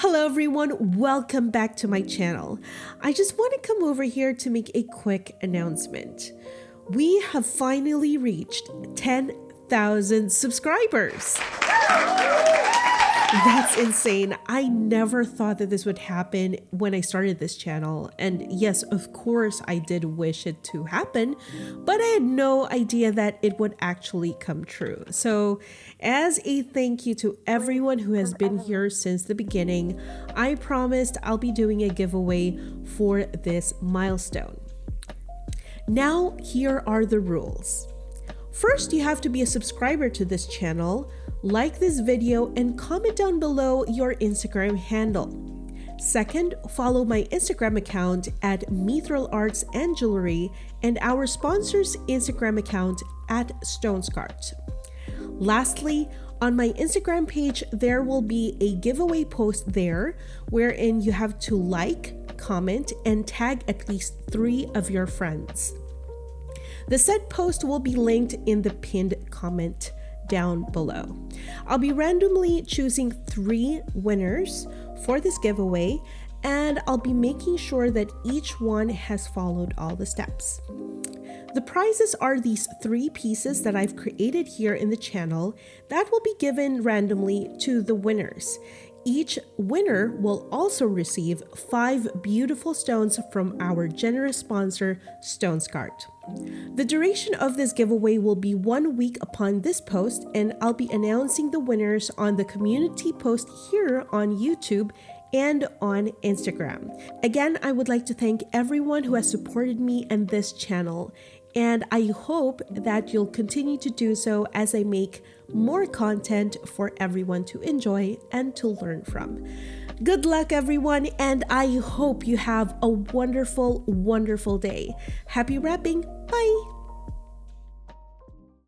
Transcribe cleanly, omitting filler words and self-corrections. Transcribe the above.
Hello everyone, welcome back to my channel. I just want to come over here to make a quick announcement. We have finally reached 10,000 subscribers. That's insane. I never thought that this would happen when I started this channel. And yes, of course, I did wish it to happen, but I had no idea that it would actually come true. So as a thank you to everyone who has been here since the beginning, I promised I'll be doing a giveaway for this milestone. Now, here are the rules. First, you have to be a subscriber to this channel, like this video, and comment down below your Instagram handle. Second, follow my Instagram account at Mithril Arts and Jewelry and our sponsor's Instagram account at Stonescart. Lastly, on my Instagram page, there will be a giveaway post there wherein you have to like, comment, and tag at least 3 of your friends. The said post will be linked in the pinned comment down below. I'll be randomly choosing 3 winners for this giveaway, and I'll be making sure that each one has followed all the steps. The prizes are these 3 pieces that I've created here in the channel that will be given randomly to the winners. Each winner will also receive 5 beautiful stones from our generous sponsor, Stonescart. The duration of this giveaway will be 1 week upon this post, and I'll be announcing the winners on the community post here on YouTube and on Instagram. Again, I would like to thank everyone who has supported me and this channel, and I hope that you'll continue to do so as I make more content for everyone to enjoy and to learn from. Good luck, everyone, and I hope you have a wonderful, wonderful day. Happy wrapping. Bye.